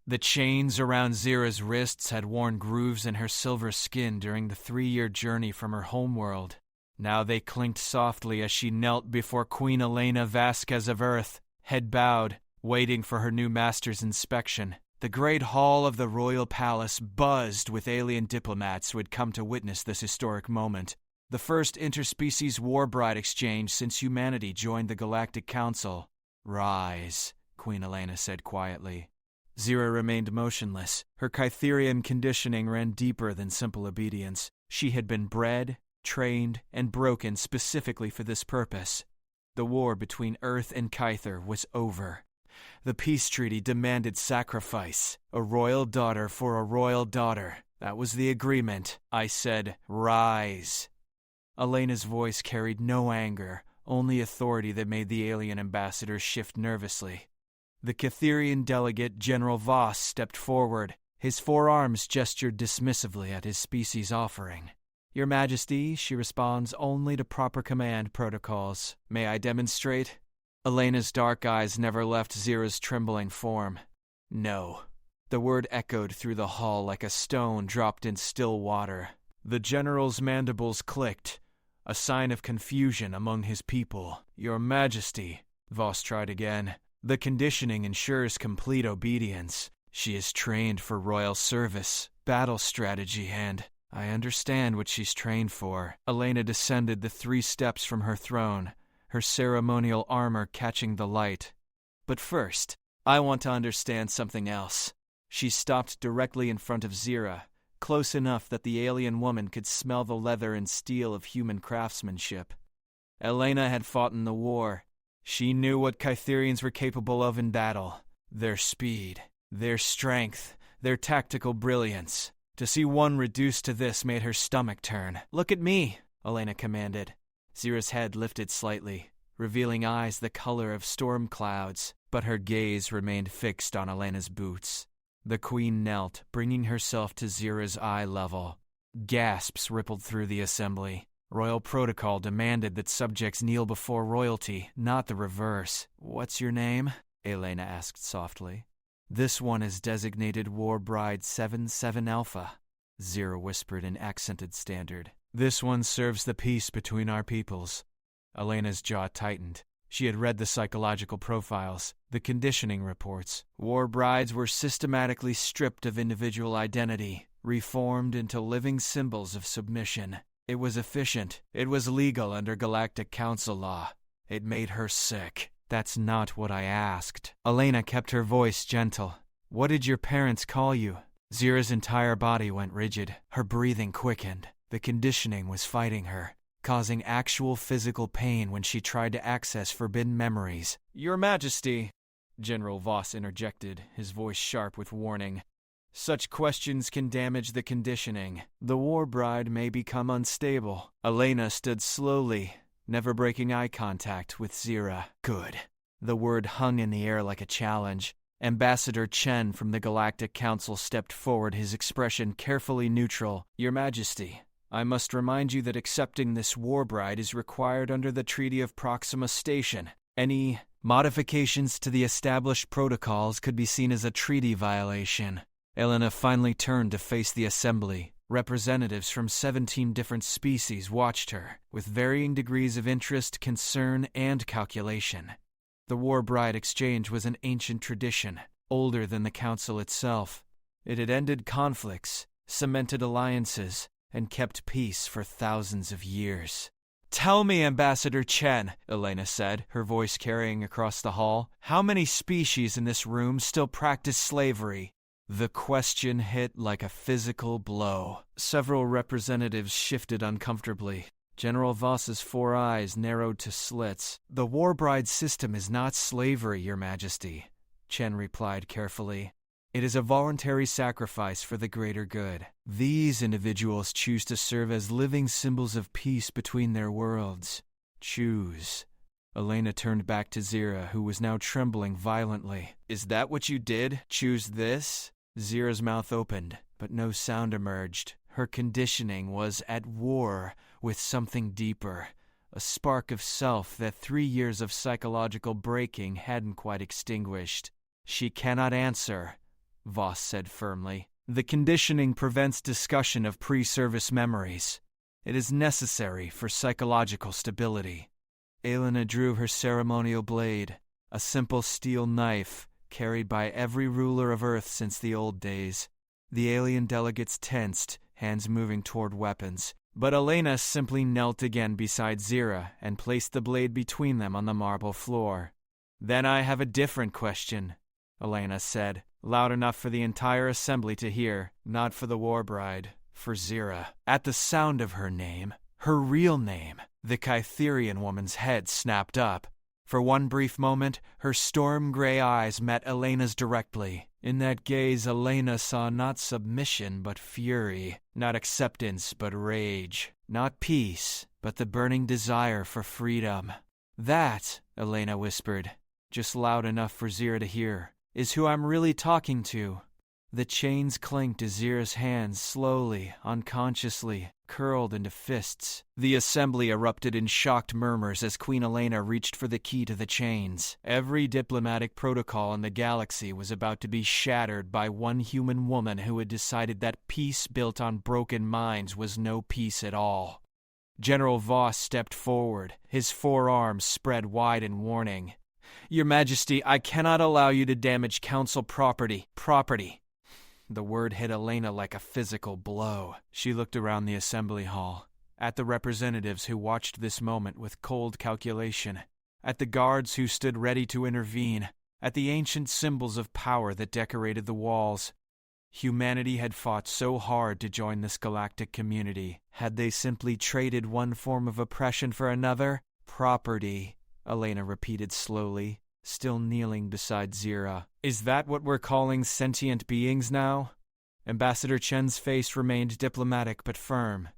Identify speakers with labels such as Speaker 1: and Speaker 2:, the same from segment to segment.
Speaker 1: The chains around Zira's wrists had worn grooves in her silver skin during the 3-year journey from her homeworld. Now they clinked softly as she knelt before Queen Elena of Earth, head bowed, waiting for her new master's inspection. The great hall of the royal palace buzzed with alien diplomats who had come to witness this historic moment. The first interspecies war bride exchange since humanity joined the Galactic Council. "Rise," Queen Elena said quietly. Zira remained motionless. Her Kytherian conditioning ran deeper than simple obedience. She had been bred, trained, and broken specifically for this purpose. The war between Earth and Kyther was over. The peace treaty demanded sacrifice. A royal daughter for a royal daughter. That was the agreement. I said, "Rise." Elena's voice carried no anger, only authority that made the alien ambassador shift nervously. The Kytherian delegate, General Voss, stepped forward. His forearms gestured dismissively at his species' offering. "Your Majesty," she responds, "only to proper command protocols. May I demonstrate?" Elena's dark eyes never left Zira's trembling form. "No." The word echoed through the hall like a stone dropped in still water. The general's mandibles clicked, a sign of confusion among his people. "Your Majesty," Voss tried again, "the conditioning ensures complete obedience. She is trained for royal service, battle strategy, and I understand what she's trained for." Elena descended the 3 steps from her throne, her ceremonial armor catching the light. "But first, I want to understand something else." She stopped directly in front of Zira, close enough that the alien woman could smell the leather and steel of human craftsmanship. Elena had fought in the war. She knew what Kytherians were capable of in battle. Their speed, their strength, their tactical brilliance. To see one reduced to this made her stomach turn. "Look at me," Elena commanded. Zira's head lifted slightly, revealing eyes the color of storm clouds, but her gaze remained fixed on Elena's boots. The queen knelt, bringing herself to Zira's eye level. Gasps rippled through the assembly. Royal protocol demanded that subjects kneel before royalty, not the reverse. "What's your name?" Elena asked softly. "This one is designated War Bride 77 Alpha," Zira whispered in accented standard. "This one serves the peace between our peoples." Elena's jaw tightened. She had read the psychological profiles, the conditioning reports. War brides were systematically stripped of individual identity, reformed into living symbols of submission. It was efficient. It was legal under Galactic Council law. It made her sick. "That's not what I asked." Elena kept her voice gentle. "What did your parents call you?" Zira's entire body went rigid. Her breathing quickened. The conditioning was fighting her, causing actual physical pain when she tried to access forbidden memories. "Your Majesty," General Voss interjected, his voice sharp with warning. "Such questions can damage the conditioning. The war bride may become unstable." Elena stood slowly, never breaking eye contact with Zira. "Good." The word hung in the air like a challenge. Ambassador Chen from the Galactic Council stepped forward, his expression carefully neutral. "Your Majesty, I must remind you that accepting this war bride is required under the Treaty of Proxima Station. Any modifications to the established protocols could be seen as a treaty violation." Elena finally turned to face the assembly. Representatives from 17 different species watched her, with varying degrees of interest, concern, and calculation. The war bride exchange was an ancient tradition, older than the council itself. It had ended conflicts, cemented alliances, and kept peace for thousands of years. "Tell me, Ambassador Chen," Elena said, her voice carrying across the hall, "how many species in this room still practice slavery?" The question hit like a physical blow. Several representatives shifted uncomfortably. General Voss's 4 eyes narrowed to slits. "The war bride system is not slavery, Your Majesty," Chen replied carefully. "It is a voluntary sacrifice for the greater good. These individuals choose to serve as living symbols of peace between their worlds. Choose." Elena turned back to Zira, who was now trembling violently. "Is that what you did? Choose this?" Zira's mouth opened, but no sound emerged. Her conditioning was at war with something deeper, a spark of self that 3 years of psychological breaking hadn't quite extinguished. "She cannot answer. Voss said firmly. The conditioning prevents discussion of pre-service memories. It is necessary for psychological stability. Elena drew her ceremonial blade, a simple steel knife carried by every ruler of Earth since the old days. The alien delegates tensed, hands moving toward weapons, but Elena simply knelt again beside Zira and placed the blade between them on the marble floor. Then I have a different question, Elena said, loud enough for the entire assembly to hear, not for the war bride, for Zira. At the sound of her name, her real name, the Kytherian woman's head snapped up. For one brief moment, her storm-gray eyes met Elena's directly. In that gaze, Elena saw not submission but fury, not acceptance but rage, not peace but the burning desire for freedom. That, Elena whispered, just loud enough for Zira to hear, is who I'm really talking to. The chains clinked as Zira's hands slowly, unconsciously, curled into fists. The assembly erupted in shocked murmurs as Queen Elena reached for the key to the chains. Every diplomatic protocol in the galaxy was about to be shattered by one human woman who had decided that peace built on broken minds was no peace at all. General Voss stepped forward, his forearms spread wide in warning. Your Majesty, I cannot allow you to damage Council property. The word hit Elena like a physical blow. She looked around the assembly hall, at the representatives who watched this moment with cold calculation, at the guards who stood ready to intervene, at the ancient symbols of power that decorated the walls. Humanity had fought so hard to join this galactic community. Had they simply traded one form of oppression for another? Property, Elena repeated slowly, still kneeling beside Zira. Is that what we're calling sentient beings now? Ambassador Chen's face remained diplomatic but firm.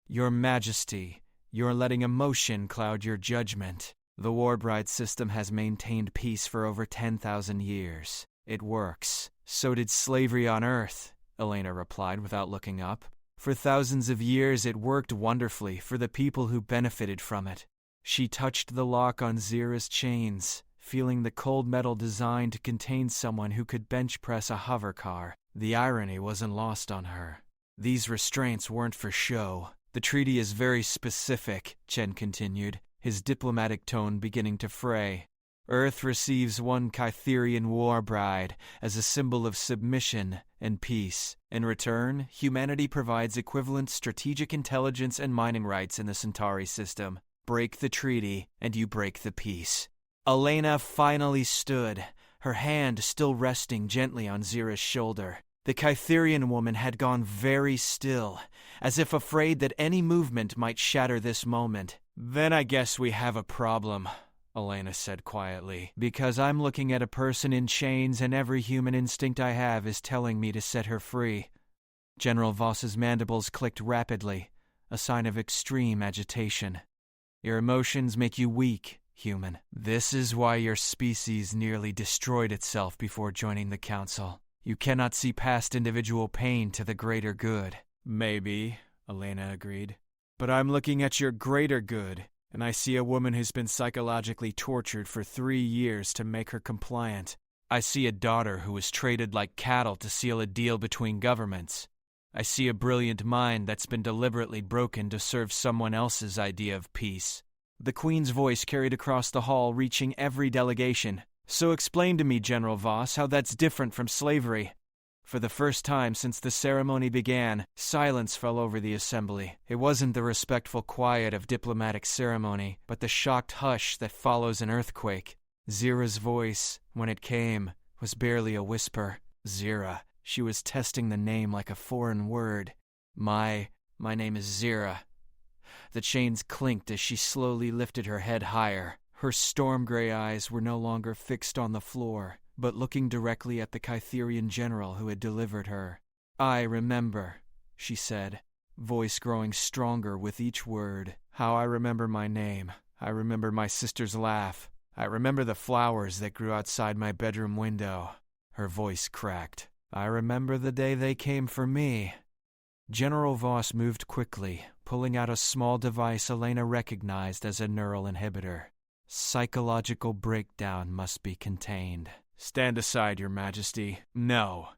Speaker 1: Your Majesty, you're letting emotion cloud your judgment. The Warbride system has maintained peace for over 10,000 years. It works. So did slavery on Earth, Elena replied without looking up. For thousands of years it worked wonderfully for the people who benefited from it. She touched the lock on Zira's chains, feeling the cold metal designed to contain someone who could bench press a hover car. The irony wasn't lost on her. These restraints weren't for show. The treaty is very specific, Chen continued, his diplomatic tone beginning to fray. Earth receives one Kytherian war bride as a symbol of submission and peace. In return, humanity provides equivalent strategic intelligence and mining rights in the Centauri system. Break the treaty, and you break the peace. Elena finally stood, her hand still resting gently on Zira's shoulder. The Kytherian woman had gone very still, as if afraid that any movement might shatter this moment. Then I guess we have a problem, Elena said quietly, because I'm looking at a person in chains and every human instinct I have is telling me to set her free. General Voss's mandibles clicked rapidly, a sign of extreme agitation. Your emotions make you weak, human. This is why your species nearly destroyed itself before joining the Council. You cannot see past individual pain to the greater good. Maybe, Elena agreed. But I'm looking at your greater good, and I see a woman who's been psychologically tortured for 3 years to make her compliant. I see a daughter who was traded like cattle to seal a deal between governments. I see a brilliant mind that's been deliberately broken to serve someone else's idea of peace. The Queen's voice carried across the hall, reaching every delegation. So explain to me, General Voss, how that's different from slavery. For the first time since the ceremony began, silence fell over the assembly. It wasn't the respectful quiet of diplomatic ceremony, but the shocked hush that follows an earthquake. Zira's voice, when it came, was barely a whisper. Zira. She was testing the name like a foreign word. My name is Zira. The chains clinked as she slowly lifted her head higher. Her storm-gray eyes were no longer fixed on the floor, but looking directly at the Kytherian general who had delivered her. I remember, she said, voice growing stronger with each word. How I remember my name. I remember my sister's laugh. I remember the flowers that grew outside my bedroom window. Her voice cracked. I remember the day they came for me. General Voss moved quickly, pulling out a small device Elena recognized as a neural inhibitor. Psychological breakdown must be contained. Stand aside, Your Majesty. No.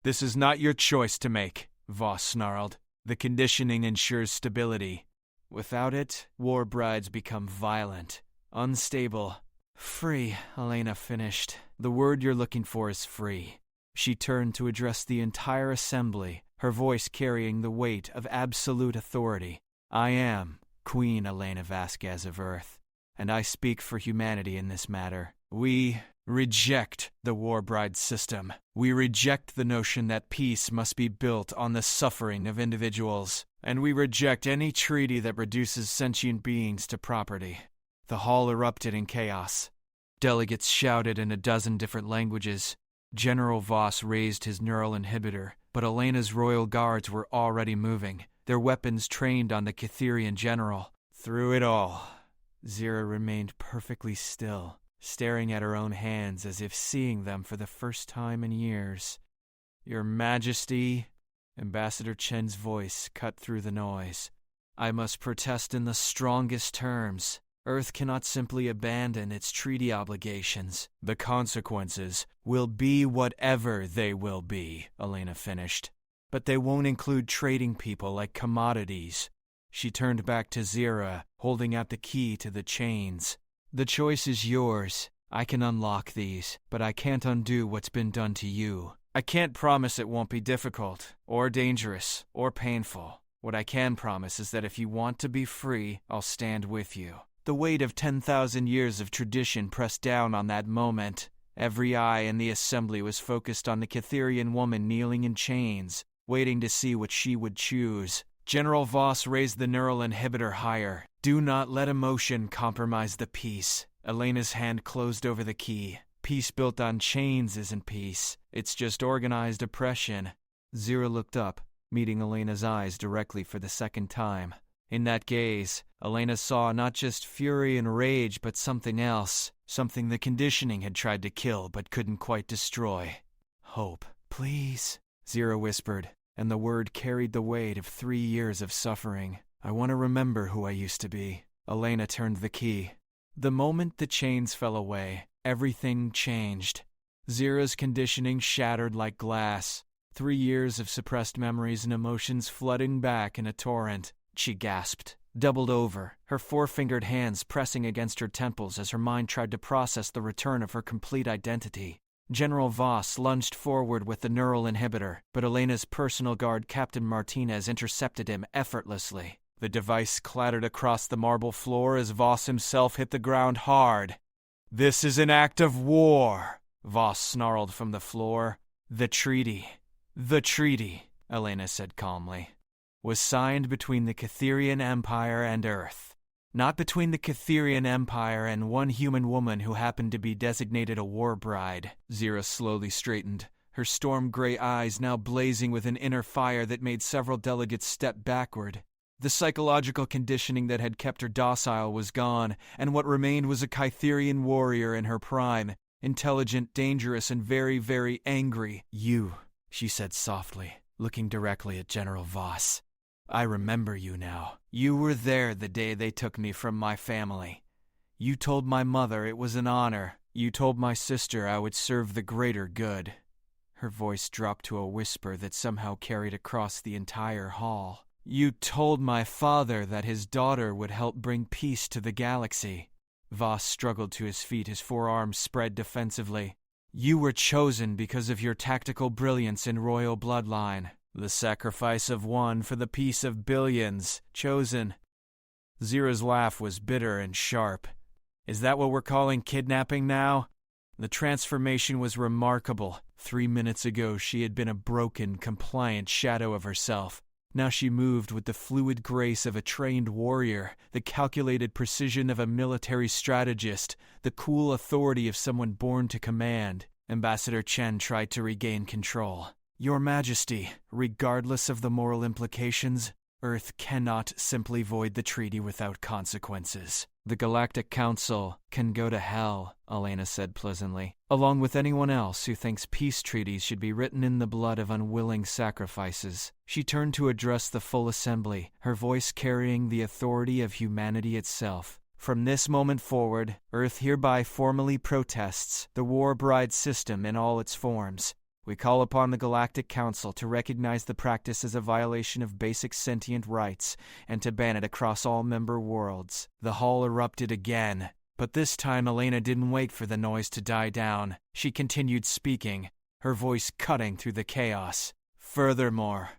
Speaker 1: This is not your choice to make, Voss snarled. The conditioning ensures stability. Without it, war brides become violent, unstable. Free, Elena finished. The word you're looking for is free. She turned to address the entire assembly, her voice carrying the weight of absolute authority. I am Queen Elena of Earth, and I speak for humanity in this matter. We reject the war bride system. We reject the notion that peace must be built on the suffering of individuals, and we reject any treaty that reduces sentient beings to property. The hall erupted in chaos. Delegates shouted in a dozen different languages. General Voss raised his neural inhibitor, but Elena's royal guards were already moving, their weapons trained on the Kytherian general. Through it all, Zira remained perfectly still, staring at her own hands as if seeing them for the first time in years. Your Majesty, Ambassador Chen's voice cut through the noise. I must protest in the strongest terms. Earth cannot simply abandon its treaty obligations. The consequences will be whatever they will be, Elena finished. But they won't include trading people like commodities. She turned back to Zira, holding out the key to the chains. The choice is yours. I can unlock these, but I can't undo what's been done to you. I can't promise it won't be difficult, or dangerous, or painful. What I can promise is that if you want to be free, I'll stand with you. The weight of 10,000 years of tradition pressed down on that moment. Every eye in the assembly was focused on the Kytherian woman kneeling in chains, waiting to see what she would choose. General Voss raised the neural inhibitor higher. Do not let emotion compromise the peace. Elena's hand closed over the key. Peace built on chains isn't peace. It's just organized oppression. Zira looked up, meeting Elena's eyes directly for the second time. In that gaze, Elena saw not just fury and rage, but something else. Something the conditioning had tried to kill but couldn't quite destroy. Hope. Please, Zira whispered, and the word carried the weight of 3 years of suffering. I want to remember who I used to be. Elena turned the key. The moment the chains fell away, everything changed. Zira's conditioning shattered like glass. 3 years of suppressed memories and emotions flooding back in a torrent. She gasped, doubled over, her four-fingered hands pressing against her temples as her mind tried to process the return of her complete identity. General Voss lunged forward with the neural inhibitor, but Elena's personal guard, Captain Martinez, intercepted him effortlessly. The device clattered across the marble floor as Voss himself hit the ground hard. This is an act of war, Voss snarled from the floor. The treaty, Elena said calmly, was signed between the Kytherian Empire and Earth. Not between the Kytherian Empire and one human woman who happened to be designated a war bride. Zira slowly straightened, her storm-gray eyes now blazing with an inner fire that made several delegates step backward. The psychological conditioning that had kept her docile was gone, and what remained was a Kytherian warrior in her prime, intelligent, dangerous, and very, very angry. You, she said softly, looking directly at General Voss. I remember you now. You were there the day they took me from my family. You told my mother it was an honor. You told my sister I would serve the greater good. Her voice dropped to a whisper that somehow carried across the entire hall. You told my father that his daughter would help bring peace to the galaxy. Voss struggled to his feet, his forearms spread defensively. You were chosen because of your tactical brilliance and royal bloodline. The sacrifice of one for the peace of billions. Chosen. Zira's laugh was bitter and sharp. Is that what we're calling kidnapping now? The transformation was remarkable. 3 minutes ago she had been a broken, compliant shadow of herself. Now she moved with the fluid grace of a trained warrior, the calculated precision of a military strategist, the cool authority of someone born to command. Ambassador Chen tried to regain control. Your Majesty, regardless of the moral implications, Earth cannot simply void the treaty without consequences. The Galactic Council can go to hell, Elena said pleasantly, along with anyone else who thinks peace treaties should be written in the blood of unwilling sacrifices. She turned to address the full assembly, her voice carrying the authority of humanity itself. From this moment forward, Earth hereby formally protests the war bride system in all its forms. We call upon the Galactic Council to recognize the practice as a violation of basic sentient rights and to ban it across all member worlds. The hall erupted again, but this time Elena didn't wait for the noise to die down. She continued speaking, her voice cutting through the chaos. Furthermore,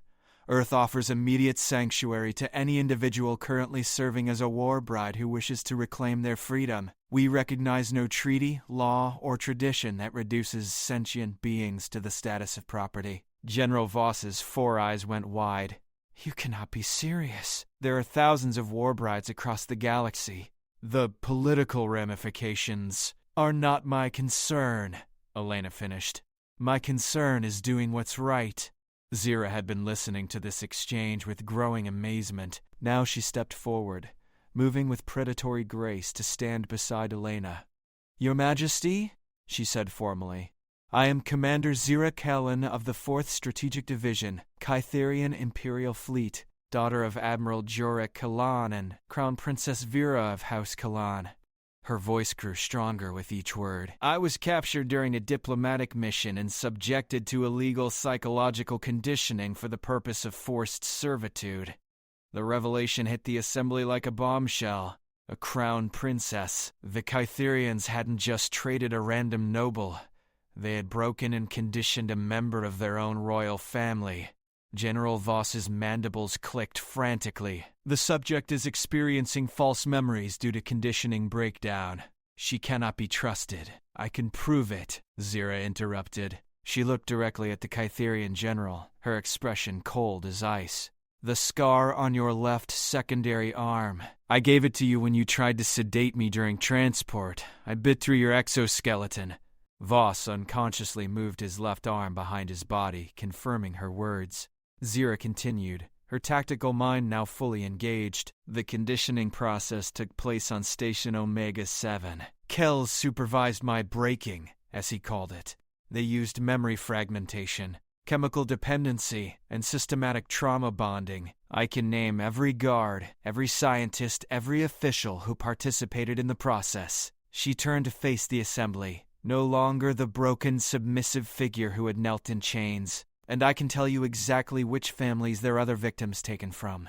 Speaker 1: Earth offers immediate sanctuary to any individual currently serving as a war bride who wishes to reclaim their freedom. We recognize no treaty, law, or tradition that reduces sentient beings to the status of property. General Voss's 4 eyes went wide. You cannot be serious. There are thousands of war brides across the galaxy. The political ramifications are not my concern, Elena finished. My concern is doing what's right. Zira had been listening to this exchange with growing amazement. Now she stepped forward, moving with predatory grace to stand beside Elena. Your Majesty, she said formally, I am Commander Zira Kellen of the 4th Strategic Division, Kytherian Imperial Fleet, daughter of Admiral Jorek Kalan and Crown Princess Vera of House Kalan. Her voice grew stronger with each word. I was captured during a diplomatic mission and subjected to illegal psychological conditioning for the purpose of forced servitude. The revelation hit the assembly like a bombshell. A crown princess. The Kytherians hadn't just traded a random noble. They had broken and conditioned a member of their own royal family. General Voss's mandibles clicked frantically. The subject is experiencing false memories due to conditioning breakdown. She cannot be trusted. I can prove it, Zira interrupted. She looked directly at the Kytherian general, her expression cold as ice. The scar on your left secondary arm. I gave it to you when you tried to sedate me during transport. I bit through your exoskeleton. Voss unconsciously moved his left arm behind his body, confirming her words. Zira continued, her tactical mind now fully engaged. The conditioning process took place on Station Omega-7. Kells supervised my breaking, as he called it. They used memory fragmentation, chemical dependency, and systematic trauma bonding. I can name every guard, every scientist, every official who participated in the process. She turned to face the assembly, no longer the broken, submissive figure who had knelt in chains. And I can tell you exactly which families their other victims taken from.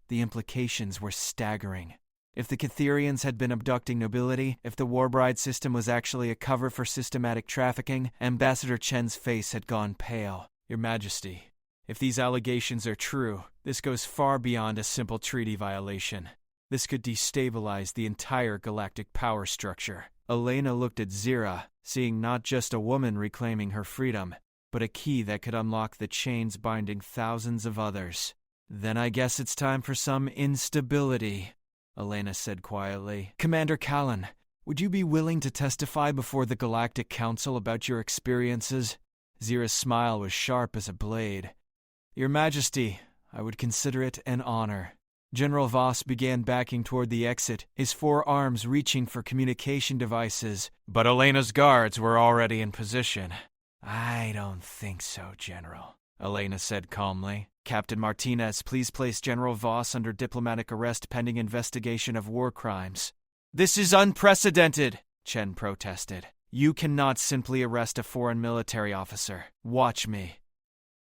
Speaker 1: The implications were staggering. If the Kytherians had been abducting nobility, if the Warbride system was actually a cover for systematic trafficking, Ambassador Chen's face had gone pale. Your Majesty, if these allegations are true, this goes far beyond a simple treaty violation. This could destabilize the entire galactic power structure. Elena looked at Zira, seeing not just a woman reclaiming her freedom, but a key that could unlock the chains binding thousands of others. Then I guess it's time for some instability, Elena said quietly. Commander Callan, would you be willing to testify before the Galactic Council about your experiences? Zira's smile was sharp as a blade. Your Majesty, I would consider it an honor. General Voss began backing toward the exit, his 4 arms reaching for communication devices, but Elena's guards were already in position. I don't think so, General, Elena said calmly. Captain Martinez, please place General Voss under diplomatic arrest pending investigation of war crimes. This is unprecedented, Chen protested. You cannot simply arrest a foreign military officer. Watch me.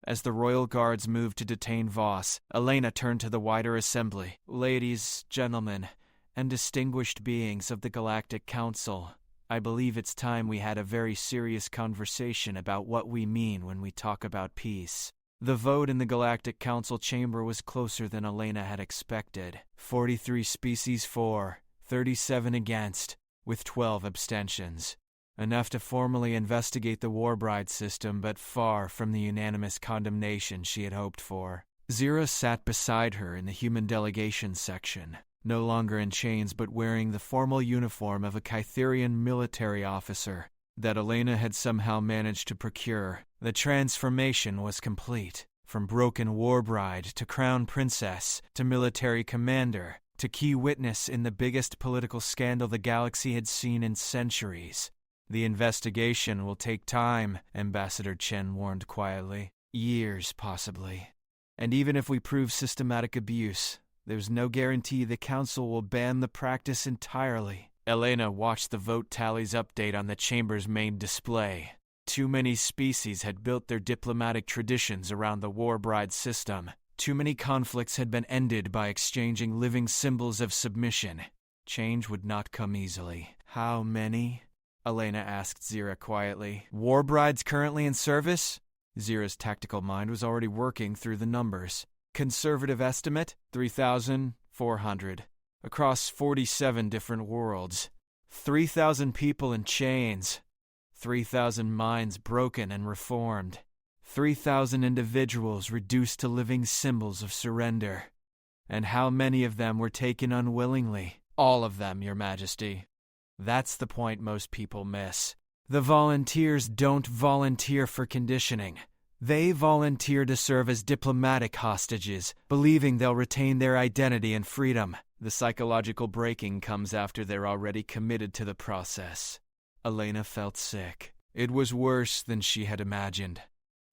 Speaker 1: As the royal guards moved to detain Voss, Elena turned to the wider assembly. Ladies, gentlemen, and distinguished beings of the Galactic Council, I believe it's time we had a very serious conversation about what we mean when we talk about peace. The vote in the Galactic Council chamber was closer than Elena had expected. 43 species for, 37 against, with 12 abstentions. Enough to formally investigate the Warbride system, but far from the unanimous condemnation she had hoped for. Zira sat beside her in the human delegation section, no longer in chains but wearing the formal uniform of a Kytherian military officer that Elena had somehow managed to procure. The transformation was complete. From broken warbride to crown princess to military commander to key witness in the biggest political scandal the galaxy had seen in centuries. The investigation will take time, Ambassador Chen warned quietly. Years, possibly. And even if we prove systematic abuse, there's no guarantee the Council will ban the practice entirely. Elena watched the vote tallies update on the chamber's main display. Too many species had built their diplomatic traditions around the war bride system. Too many conflicts had been ended by exchanging living symbols of submission. Change would not come easily. How many? Elena asked Zira quietly. War brides currently in service? Zira's tactical mind was already working through the numbers. Conservative estimate, 3,400. Across 47 different worlds. 3,000 people in chains. 3,000 minds broken and reformed. 3,000 individuals reduced to living symbols of surrender. And how many of them were taken unwillingly? All of them, Your Majesty. That's the point most people miss. The volunteers don't volunteer for conditioning. They volunteer to serve as diplomatic hostages, believing they'll retain their identity and freedom. The psychological breaking comes after they're already committed to the process. Elena felt sick. It was worse than she had imagined.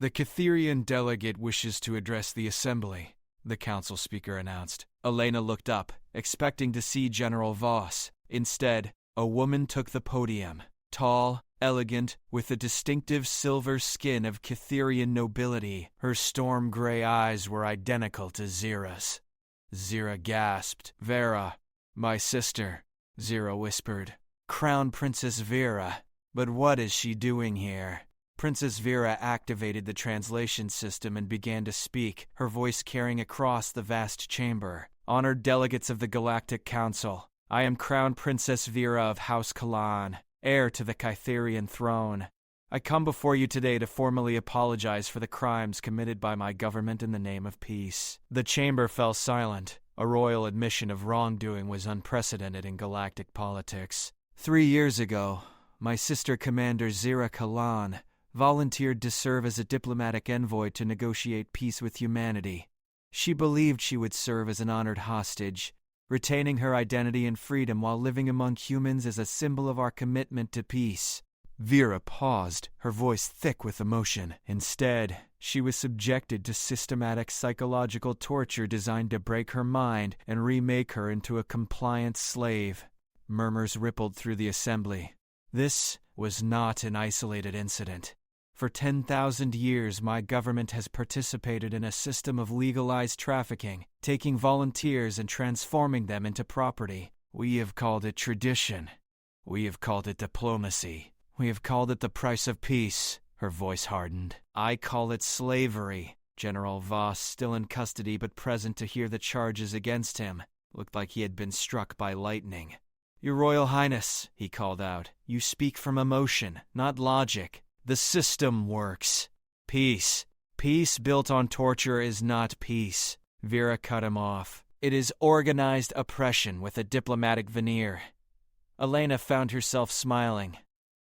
Speaker 1: The Kytherian delegate wishes to address the assembly, the council speaker announced. Elena looked up, expecting to see General Voss. Instead, a woman took the podium. Tall, elegant, with the distinctive silver skin of Kytherian nobility, her storm gray eyes were identical to Zira's. Zira gasped. Vera, my sister, Zira whispered. Crown Princess Vera. But what is she doing here? Princess Vera activated the translation system and began to speak, her voice carrying across the vast chamber. Honored delegates of the Galactic Council, I am Crown Princess Vera of House Kalan, heir to the Kytherian throne. I come before you today to formally apologize for the crimes committed by my government in the name of peace. The chamber fell silent. A royal admission of wrongdoing was unprecedented in galactic politics. 3 years ago, my sister Commander Zira Kalan volunteered to serve as a diplomatic envoy to negotiate peace with humanity. She believed she would serve as an honored hostage, retaining her identity and freedom while living among humans as a symbol of our commitment to peace. Vera paused, her voice thick with emotion. Instead, she was subjected to systematic psychological torture designed to break her mind and remake her into a compliant slave. Murmurs rippled through the assembly. This was not an isolated incident. For 10,000 years, my government has participated in a system of legalized trafficking, taking volunteers and transforming them into property. We have called it tradition. We have called it diplomacy. We have called it the price of peace. Her voice hardened. I call it slavery. General Voss, still in custody but present to hear the charges against him, looked like he had been struck by lightning. Your Royal Highness, he called out, you speak from emotion, not logic. The system works. Peace. Peace built on torture is not peace. Vera cut him off. It is organized oppression with a diplomatic veneer. Elena found herself smiling.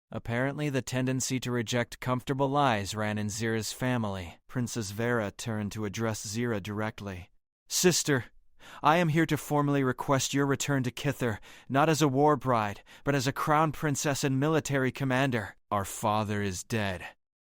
Speaker 1: Apparently the tendency to reject comfortable lies ran in Zira's family. Princess Vera turned to address Zira directly. Sister, I am here to formally request your return to Kyther, not as a war bride, but as a crown princess and military commander. Our father is dead.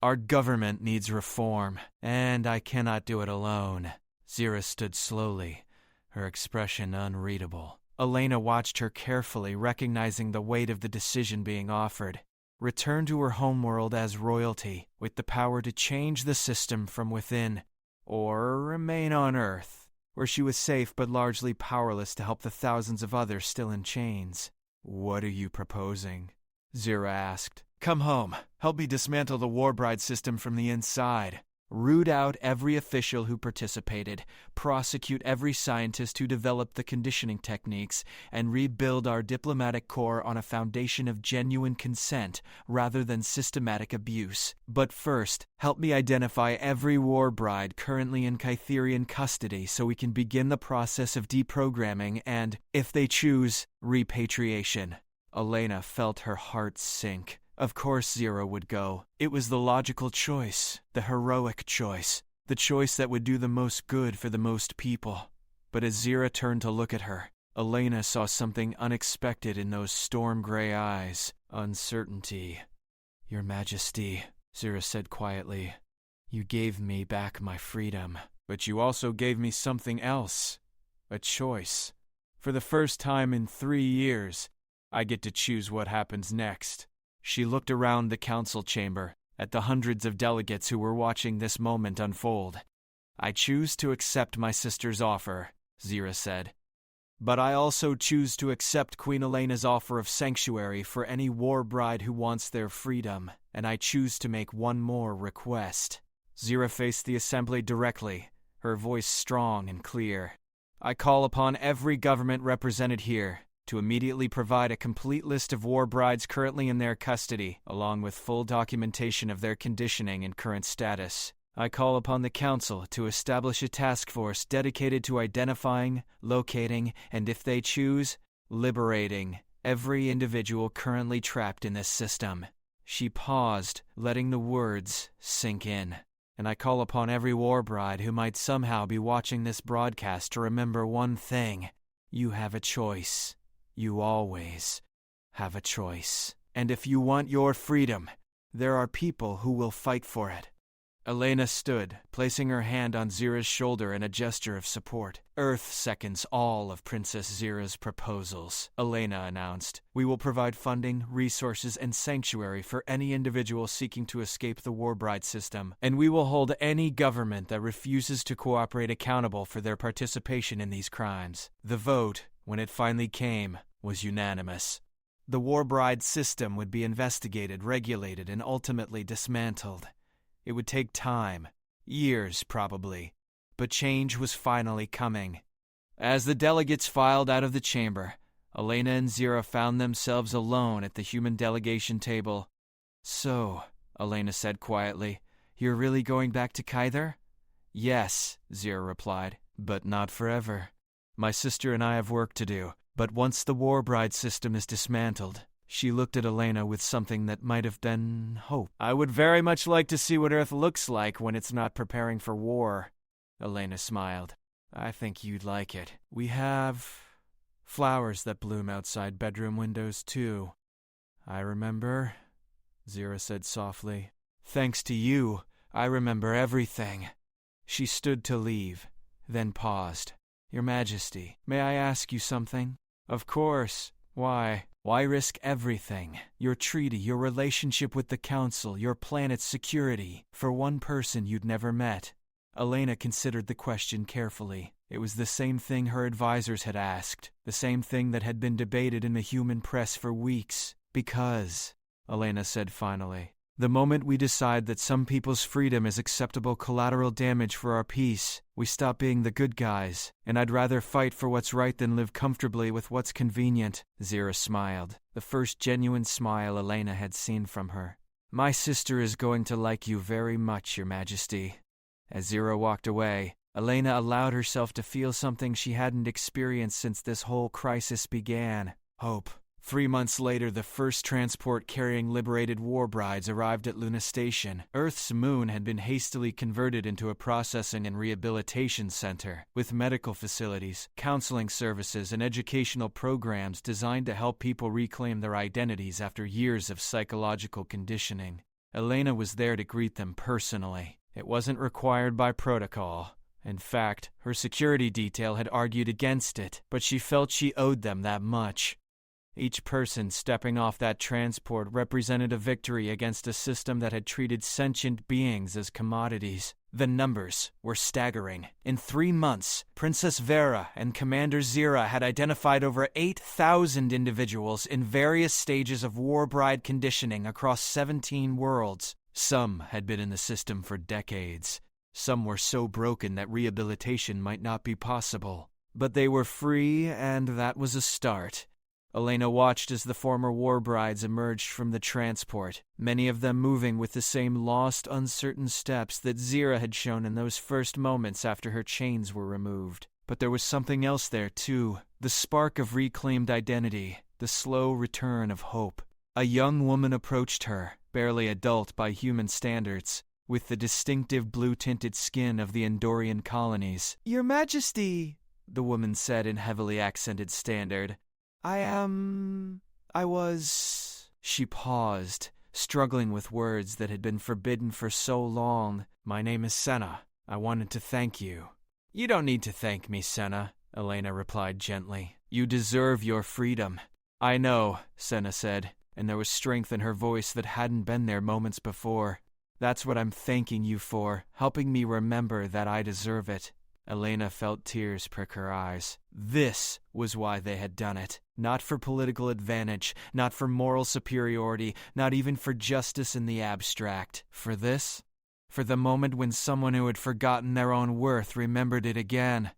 Speaker 1: Our government needs reform, and I cannot do it alone. Zira stood slowly, her expression unreadable. Elena watched her carefully, recognizing the weight of the decision being offered. Return to her homeworld as royalty, with the power to change the system from within, or remain on Earth, where she was safe but largely powerless to help the thousands of others still in chains. What are you proposing? Zira asked. Come home. Help me dismantle the war bride system from the inside. Root out every official who participated, prosecute every scientist who developed the conditioning techniques, and rebuild our diplomatic corps on a foundation of genuine consent rather than systematic abuse. But first, help me identify every war bride currently in Kytherian custody so we can begin the process of deprogramming and, if they choose, repatriation. Elena felt her heart sink. Of course Zira would go. It was the logical choice, the heroic choice, the choice that would do the most good for the most people. But as Zira turned to look at her, Elena saw something unexpected in those storm-gray eyes. Uncertainty. Your Majesty, Zira said quietly, you gave me back my freedom. But you also gave me something else. A choice. For the first time in 3 years, I get to choose what happens next. She looked around the council chamber, at the hundreds of delegates who were watching this moment unfold. "I choose to accept my sister's offer," Zira said. "But I also choose to accept Queen Elena's offer of sanctuary for any war bride who wants their freedom, and I choose to make one more request." Zira faced the assembly directly, her voice strong and clear. "I call upon every government represented here to immediately provide a complete list of war brides currently in their custody, along with full documentation of their conditioning and current status. I call upon the Council to establish a task force dedicated to identifying, locating, and if they choose, liberating every individual currently trapped in this system." She paused, letting the words sink in. "And I call upon every war bride who might somehow be watching this broadcast to remember one thing. You have a choice. You always have a choice. And if you want your freedom, there are people who will fight for it." Elena stood, placing her hand on Zira's shoulder in a gesture of support. "Earth seconds all of Princess Zira's proposals," Elena announced. "We will provide funding, resources, and sanctuary for any individual seeking to escape the Warbride system, and we will hold any government that refuses to cooperate accountable for their participation in these crimes." The vote, when it finally came, was unanimous. The Warbride system would be investigated, regulated, and ultimately dismantled. It would take time, years probably, but change was finally coming. As the delegates filed out of the chamber, Elena and Zira found themselves alone at the human delegation table. "So," Elena said quietly, "you're really going back to Kyther?" "Yes," Zira replied, "but not forever. My sister and I have work to do, but once the Warbride system is dismantled..." She looked at Elena with something that might have been hope. "I would very much like to see what Earth looks like when it's not preparing for war." Elena smiled. "I think you'd like it. We have flowers that bloom outside bedroom windows, too." "I remember," Zira said softly. "Thanks to you, I remember everything." She stood to leave, then paused. "Your Majesty, may I ask you something?" "Of course. Why? Why risk everything? Your treaty, your relationship with the Council, your planet's security, for one person you'd never met?" Elena considered the question carefully. It was the same thing her advisors had asked, the same thing that had been debated in the human press for weeks. "Because," Elena said finally, "the moment we decide that some people's freedom is acceptable collateral damage for our peace, we stop being the good guys, and I'd rather fight for what's right than live comfortably with what's convenient." Zira smiled, the first genuine smile Elena had seen from her. "My sister is going to like you very much, Your Majesty." As Zira walked away, Elena allowed herself to feel something she hadn't experienced since this whole crisis began: hope. 3 months later, the first transport carrying liberated war brides arrived at Luna Station. Earth's moon had been hastily converted into a processing and rehabilitation center, with medical facilities, counseling services, and educational programs designed to help people reclaim their identities after years of psychological conditioning. Elena was there to greet them personally. It wasn't required by protocol. In fact, her security detail had argued against it, but she felt she owed them that much. Each person stepping off that transport represented a victory against a system that had treated sentient beings as commodities. The numbers were staggering. In 3 months, Princess Vera and Commander Zira had identified over 8,000 individuals in various stages of Warbride conditioning across 17 worlds. Some had been in the system for decades. Some were so broken that rehabilitation might not be possible. But they were free, and that was a start. Elena watched as the former war brides emerged from the transport, many of them moving with the same lost, uncertain steps that Zira had shown in those first moments after her chains were removed. But there was something else there, too, the spark of reclaimed identity, the slow return of hope. A young woman approached her, barely adult by human standards, with the distinctive blue-tinted skin of the Endorian colonies. "Your Majesty," the woman said in heavily accented Standard. I was..." She paused, struggling with words that had been forbidden for so long. "My name is Senna. I wanted to thank you." "You don't need to thank me, Senna," Elena replied gently. "You deserve your freedom." "I know," Senna said, and there was strength in her voice that hadn't been there moments before. That's what I'm thanking you for, helping me remember that I deserve it. Elena felt tears prick her eyes. This was why they had done it. Not for political advantage, not for moral superiority, not even for justice in the abstract. For this? For the moment when someone who had forgotten their own worth remembered it again.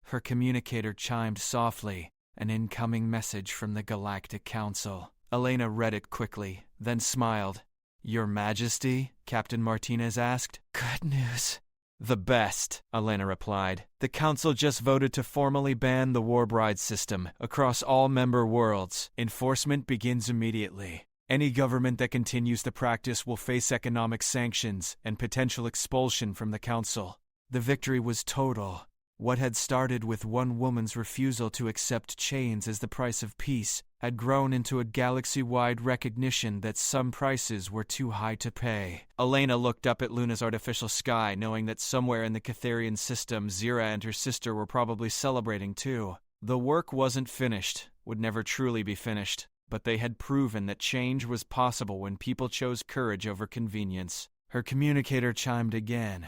Speaker 1: Her communicator chimed softly, an incoming message from the Galactic Council. Elena read it quickly, then smiled. Your Majesty? Captain Martinez asked. Good news. The best, Elena replied. The Council just voted to formally ban the Warbride system across all member worlds. Enforcement begins immediately. Any government that continues the practice will face economic sanctions and potential expulsion from the Council. The victory was total. What had started with one woman's refusal to accept chains as the price of peace had grown into a galaxy-wide recognition that some prices were too high to pay. Elena looked up at Luna's artificial sky, knowing that somewhere in the Kytherian system, Zira and her sister were probably celebrating too. The work wasn't finished, would never truly be finished, but they had proven that change was possible when people chose courage over convenience. Her communicator chimed again.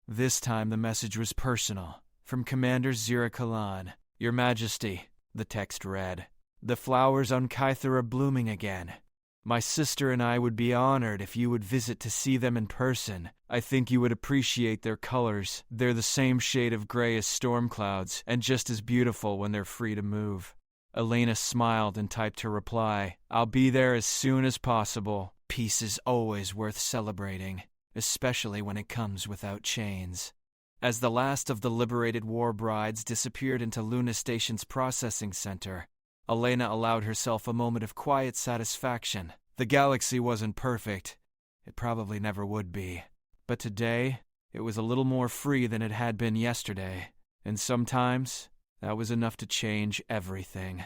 Speaker 1: This time the message was personal. From Commander Zira Kalan. Your Majesty, the text read. The flowers on Kythera are blooming again. My sister and I would be honored if you would visit to see them in person. I think you would appreciate their colors. They're the same shade of gray as storm clouds, and just as beautiful when they're free to move. Elena smiled and typed her reply. I'll be there as soon as possible. Peace is always worth celebrating, especially when it comes without chains. As the last of the liberated war brides disappeared into Luna Station's processing center, Elena allowed herself a moment of quiet satisfaction. The galaxy wasn't perfect. It probably never would be. But today, it was a little more free than it had been yesterday. And sometimes, that was enough to change everything.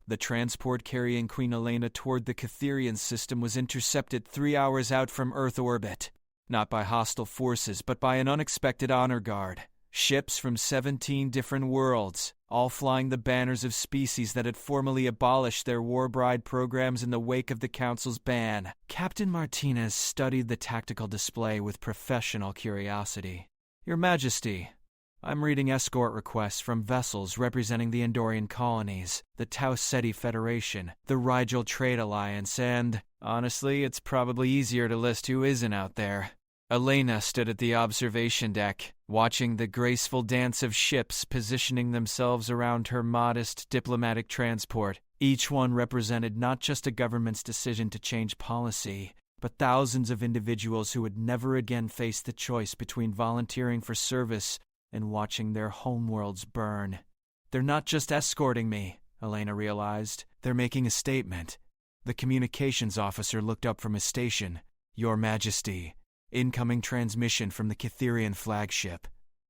Speaker 1: The transport carrying Queen Elena toward the Kytherian system was intercepted 3 hours out from Earth orbit. Not by hostile forces, but by an unexpected honor guard. Ships from 17 different worlds, all flying the banners of species that had formally abolished their warbride programs in the wake of the Council's ban. Captain Martinez studied the tactical display with professional curiosity. Your Majesty, I'm reading escort requests from vessels representing the Andorian colonies, the Tau Ceti Federation, the Rigel Trade Alliance, and, honestly, it's probably easier to list who isn't out there. Elena stood at the observation deck, watching the graceful dance of ships positioning themselves around her modest diplomatic transport. Each one represented not just a government's decision to change policy, but thousands of individuals who would never again face the choice between volunteering for service and watching their homeworlds burn. They're not just escorting me, Elena realized. They're making a statement. The communications officer looked up from his station. Your Majesty, incoming transmission from the Kytherian flagship.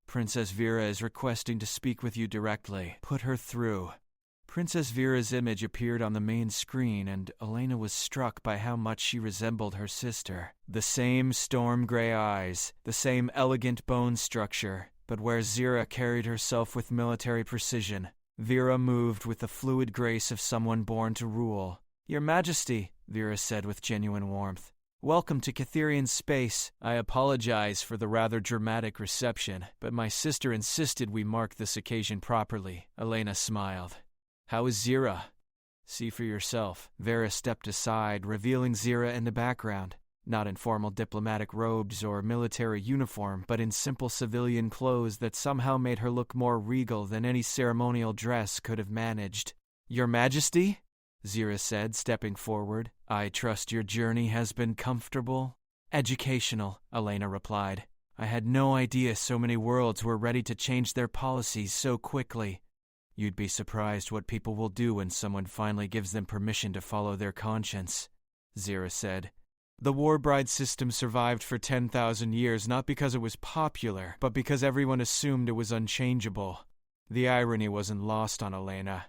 Speaker 1: Princess Vera is requesting to speak with you directly. Put her through. Princess Vera's image appeared on the main screen, and Elena was struck by how much she resembled her sister. The same storm gray eyes, the same elegant bone structure, but where Zira carried herself with military precision, Vera moved with the fluid grace of someone born to rule. Your Majesty, Vera said with genuine warmth. Welcome to Kytherian space. I apologize for the rather dramatic reception, but my sister insisted we mark this occasion properly. Elena smiled. How is Zira? See for yourself. Vera stepped aside, revealing Zira in the background. Not in formal diplomatic robes or military uniform, but in simple civilian clothes that somehow made her look more regal than any ceremonial dress could have managed. Your Majesty? Zira said, stepping forward. I trust your journey has been comfortable? Educational, Elena replied. I had no idea so many worlds were ready to change their policies so quickly. You'd be surprised what people will do when someone finally gives them permission to follow their conscience, Zira said. The Warbride system survived for 10,000 years not because it was popular, but because everyone assumed it was unchangeable. The irony wasn't lost on Elena.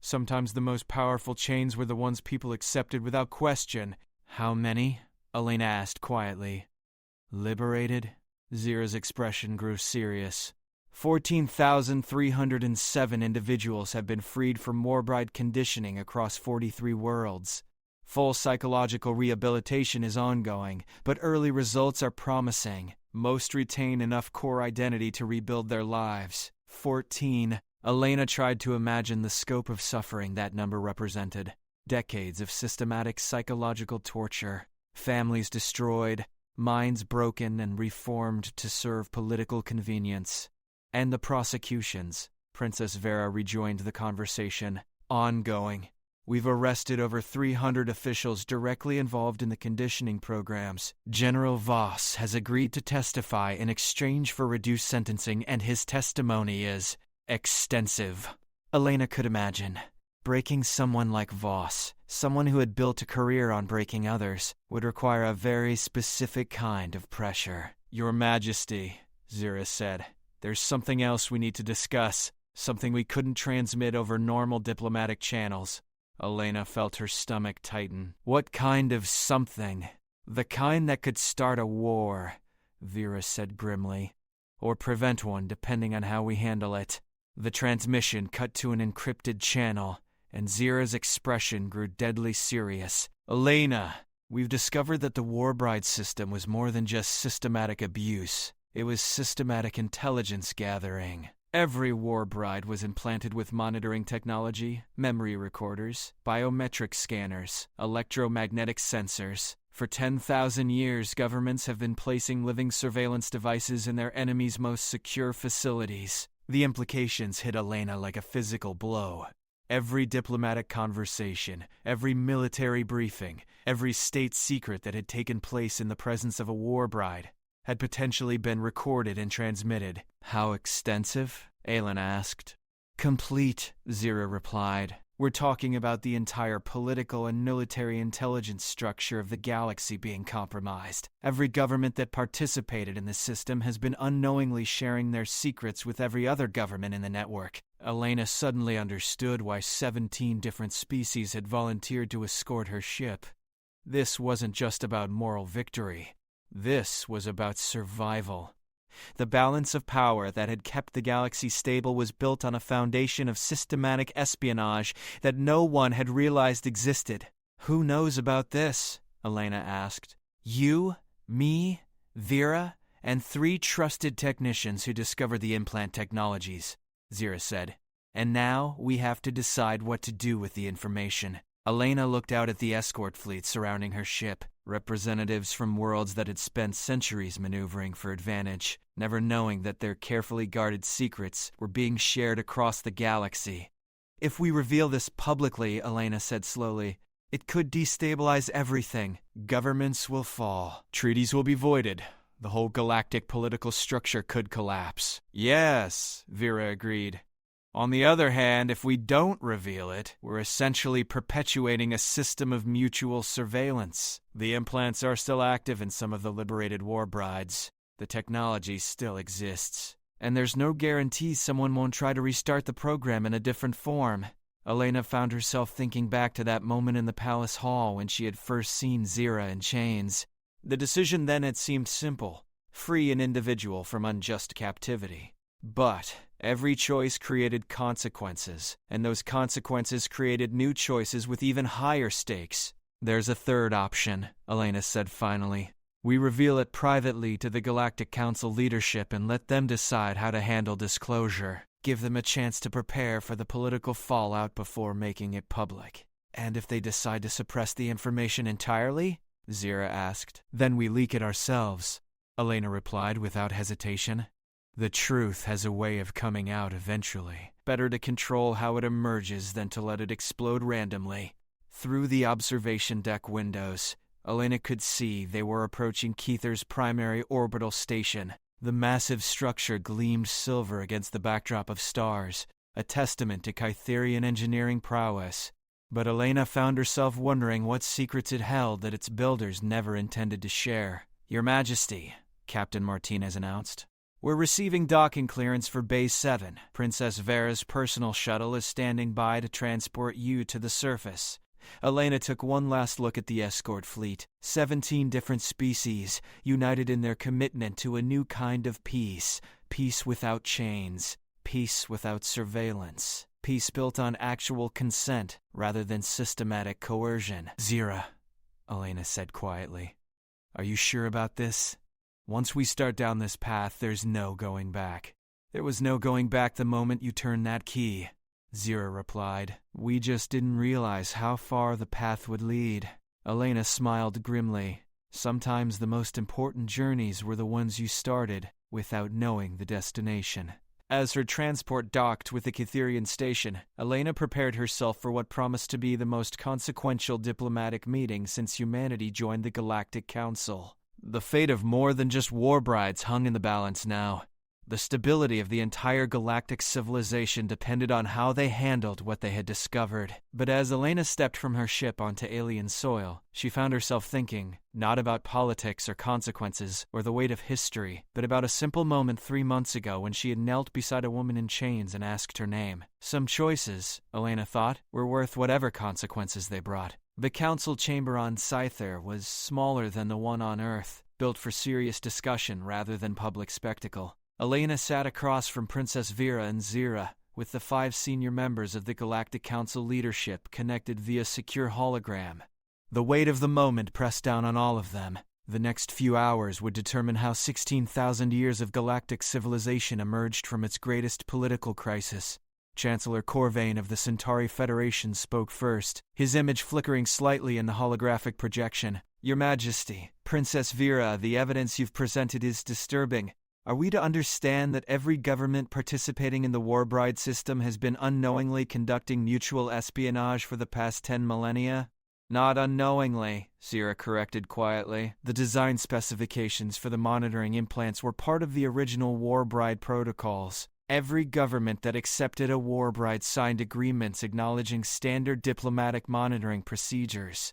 Speaker 1: Sometimes the most powerful chains were the ones people accepted without question. How many? Elena asked quietly. Liberated? Zira's expression grew serious. 14,307 individuals have been freed from Warbride conditioning across 43 worlds. Full psychological rehabilitation is ongoing, but early results are promising. Most retain enough core identity to rebuild their lives. 14. Elena tried to imagine the scope of suffering that number represented. Decades of systematic psychological torture, families destroyed, minds broken and reformed to serve political convenience. And the prosecutions, Princess Vera rejoined the conversation, ongoing. We've arrested over 300 officials directly involved in the conditioning programs. General Voss has agreed to testify in exchange for reduced sentencing, and his testimony is extensive. Elena could imagine. Breaking someone like Voss, someone who had built a career on breaking others, would require a very specific kind of pressure. Your Majesty, Zira said, there's something else we need to discuss, something we couldn't transmit over normal diplomatic channels. Elena felt her stomach tighten. What kind of something? The kind that could start a war, Vera said grimly. Or prevent one, depending on how we handle it. The transmission cut to an encrypted channel, and Zira's expression grew deadly serious. Elena, we've discovered that the War Bride system was more than just systematic abuse. It was systematic intelligence gathering. Every War Bride was implanted with monitoring technology, memory recorders, biometric scanners, electromagnetic sensors. For 10,000 years, governments have been placing living surveillance devices in their enemies' most secure facilities. The implications hit Elena like a physical blow. Every diplomatic conversation, every military briefing, every state secret that had taken place in the presence of a War Bride had potentially been recorded and transmitted. How extensive? Elena asked. Complete, Zira replied. We're talking about the entire political and military intelligence structure of the galaxy being compromised. Every government that participated in the system has been unknowingly sharing their secrets with every other government in the network. Elena suddenly understood why 17 different species had volunteered to escort her ship. This wasn't just about moral victory. This was about survival. The balance of power that had kept the galaxy stable was built on a foundation of systematic espionage that no one had realized existed. Who knows about this? Elena asked. You, me, Vera, and 3 trusted technicians who discovered the implant technologies, Zira said. And now we have to decide what to do with the information. Elena looked out at the escort fleet surrounding her ship, representatives from worlds that had spent centuries maneuvering for advantage, never knowing that their carefully guarded secrets were being shared across the galaxy. If we reveal this publicly, Elena said slowly, it could destabilize everything. Governments will fall. Treaties will be voided. The whole galactic political structure could collapse. Yes, Vera agreed. On the other hand, if we don't reveal it, we're essentially perpetuating a system of mutual surveillance. The implants are still active in some of the liberated War Brides. The technology still exists. And there's no guarantee someone won't try to restart the program in a different form. Elena found herself thinking back to that moment in the palace hall when she had first seen Zira in chains. The decision then had seemed simple, free an individual from unjust captivity. But every choice created consequences, and those consequences created new choices with even higher stakes. There's a third option, Elena said finally. We reveal it privately to the Galactic Council leadership and let them decide how to handle disclosure. Give them a chance to prepare for the political fallout before making it public. And if they decide to suppress the information entirely? Zira asked. Then we leak it ourselves, Elena replied without hesitation. The truth has a way of coming out eventually. Better to control how it emerges than to let it explode randomly. Through the observation deck windows, Elena could see they were approaching Kyther's primary orbital station. The massive structure gleamed silver against the backdrop of stars, a testament to Kytherian engineering prowess. But Elena found herself wondering what secrets it held that its builders never intended to share. Your Majesty, Captain Martinez announced. We're receiving docking clearance for Bay 7. Princess Vera's personal shuttle is standing by to transport you to the surface. Elena took one last look at the escort fleet. 17 different species, united in their commitment to a new kind of peace. Peace without chains. Peace without surveillance. peace built on actual consent rather than systematic coercion. Zira, Elena said quietly. Are you sure about this? Once we start down this path, there's no going back. There was no going back the moment you turned that key, Zira replied. We just didn't realize how far the path would lead. Elena smiled grimly. Sometimes the most important journeys were the ones you started without knowing the destination. As her transport docked with the Kytherian station, Elena prepared herself for what promised to be the most consequential diplomatic meeting since humanity joined the Galactic Council. The fate of more than just war brides hung in the balance now. The stability of the entire galactic civilization depended on how they handled what they had discovered. But as Elena stepped from her ship onto alien soil, she found herself thinking, not about politics or consequences or the weight of history, but about a simple moment 3 months ago when she had knelt beside a woman in chains and asked her name. Some choices, Elena thought, were worth whatever consequences they brought. The council chamber on Scyther was smaller than the one on Earth, built for serious discussion rather than public spectacle. Elena sat across from Princess Zira and Zira, with the 5 senior members of the Galactic Council leadership connected via secure hologram. The weight of the moment pressed down on all of them. The next few hours would determine how 16,000 years of galactic civilization emerged from its greatest political crisis. Chancellor Corvain of the Centauri Federation spoke first, his image flickering slightly in the holographic projection. Your Majesty, Princess Zira, the evidence you've presented is disturbing. Are we to understand that every government participating in the war bride system has been unknowingly conducting mutual espionage for the past 10 millennia? Not unknowingly, Zira corrected quietly. The design specifications for the monitoring implants were part of the original war bride protocols. Every government that accepted a war bride signed agreements acknowledging standard diplomatic monitoring procedures.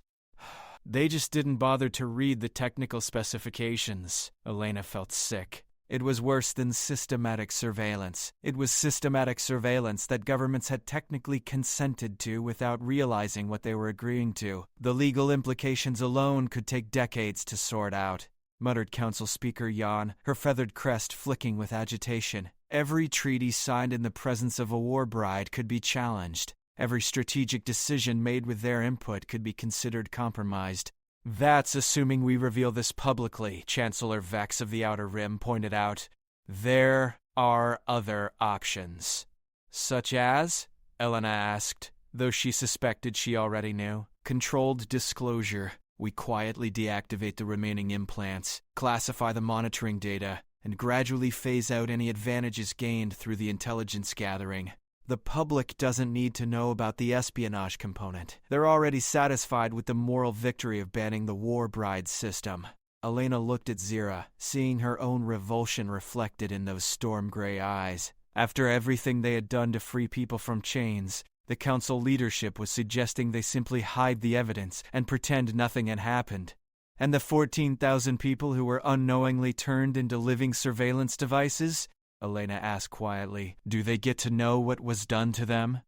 Speaker 1: They just didn't bother to read the technical specifications. Elena felt sick. It was worse than systematic surveillance. It was systematic surveillance that governments had technically consented to without realizing what they were agreeing to. The legal implications alone could take decades to sort out, muttered Council Speaker Jan, her feathered crest flicking with agitation. Every treaty signed in the presence of a war bride could be challenged. Every strategic decision made with their input could be considered compromised. That's assuming we reveal this publicly, Chancellor Vex of the Outer Rim pointed out. There are other options. Such as? Elena asked, though she suspected she already knew. Controlled disclosure. We quietly deactivate the remaining implants, classify the monitoring data, and gradually phase out any advantages gained through the intelligence gathering. The public doesn't need to know about the espionage component. They're already satisfied with the moral victory of banning the war bride system. Elena looked at Zira, seeing her own revulsion reflected in those storm-gray eyes. After everything they had done to free people from chains, the council leadership was suggesting they simply hide the evidence and pretend nothing had happened. And the 14,000 people who were unknowingly turned into living surveillance devices? Elena asked quietly. Do they get to know what was done to them?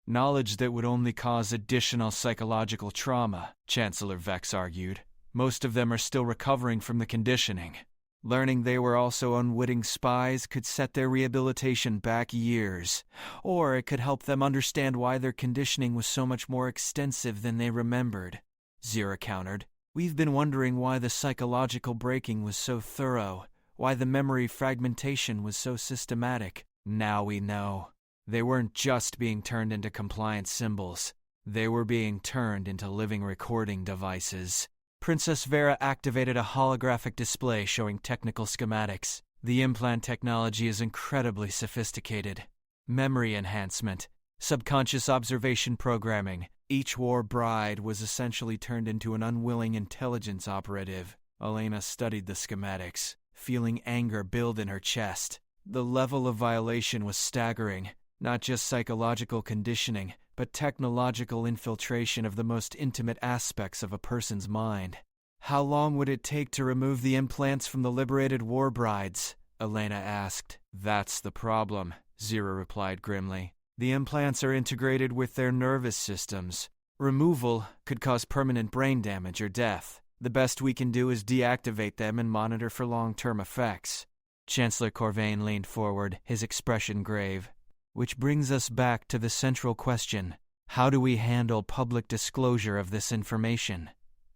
Speaker 1: Knowledge that would only cause additional psychological trauma, Chancellor Vex argued. Most of them are still recovering from the conditioning. Learning they were also unwitting spies could set their rehabilitation back years, or it could help them understand why their conditioning was so much more extensive than they remembered. Zira countered. We've been wondering why the psychological breaking was so thorough, why the memory fragmentation was so systematic. Now we know. They weren't just being turned into compliance symbols. They were being turned into living recording devices. Princess Vera activated a holographic display showing technical schematics. The implant technology is incredibly sophisticated. Memory enhancement, subconscious observation programming. Each war bride was essentially turned into an unwilling intelligence operative. Elena studied the schematics, feeling anger build in her chest. The level of violation was staggering. Not just psychological conditioning, but technological infiltration of the most intimate aspects of a person's mind. How long would it take to remove the implants from the liberated war brides? Elena asked. That's the problem, Zira replied grimly. The implants are integrated with their nervous systems. Removal could cause permanent brain damage or death. The best we can do is deactivate them and monitor for long-term effects. Chancellor Corvain leaned forward, his expression grave. Which brings us back to the central question. How do we handle public disclosure of this information?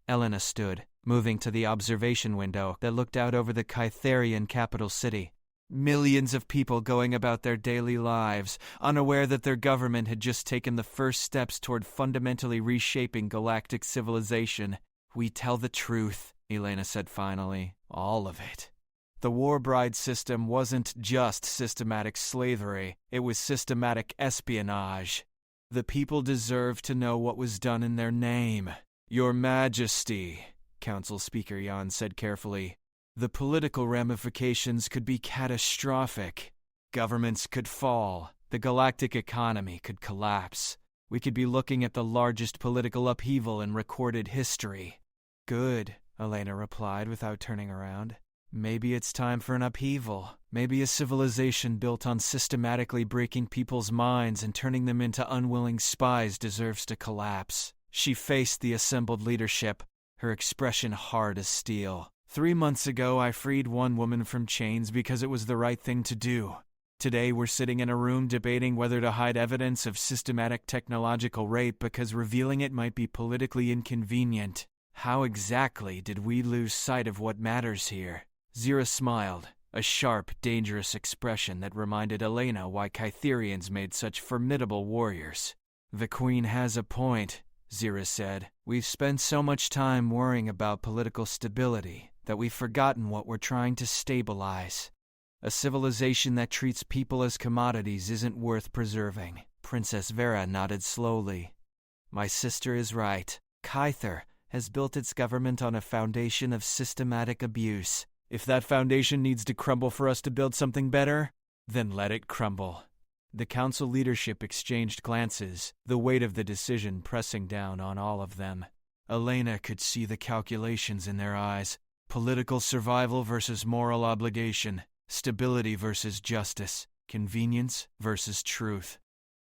Speaker 1: Elena stood, moving to the observation window that looked out over the Kytherian capital city. Millions of people going about their daily lives, unaware that their government had just taken the first steps toward fundamentally reshaping galactic civilization. We tell the truth, Elena said finally. All of it. The war bride system wasn't just systematic slavery, it was systematic espionage. The people deserved to know what was done in their name. Your Majesty, Council Speaker Yan said carefully. The political ramifications could be catastrophic. Governments could fall. The galactic economy could collapse. We could be looking at the largest political upheaval in recorded history. Good, Elena replied without turning around. Maybe it's time for an upheaval. Maybe a civilization built on systematically breaking people's minds and turning them into unwilling spies deserves to collapse. She faced the assembled leadership, her expression hard as steel. 3 months ago, I freed one woman from chains because it was the right thing to do. Today, we're sitting in a room debating whether to hide evidence of systematic technological rape because revealing it might be politically inconvenient. How exactly did we lose sight of what matters here? Zira smiled, a sharp, dangerous expression that reminded Elena why Kytherians made such formidable warriors. The Queen has a point, Zira said. We've spent so much time worrying about political stability that we've forgotten what we're trying to stabilize. A civilization that treats people as commodities isn't worth preserving. Princess Vera nodded slowly. My sister is right. Kyther has built its government on a foundation of systematic abuse. If that foundation needs to crumble for us to build something better, then let it crumble. The council leadership exchanged glances, the weight of the decision pressing down on all of them. Elena could see the calculations in their eyes. Political survival versus moral obligation. Stability versus justice. Convenience versus truth.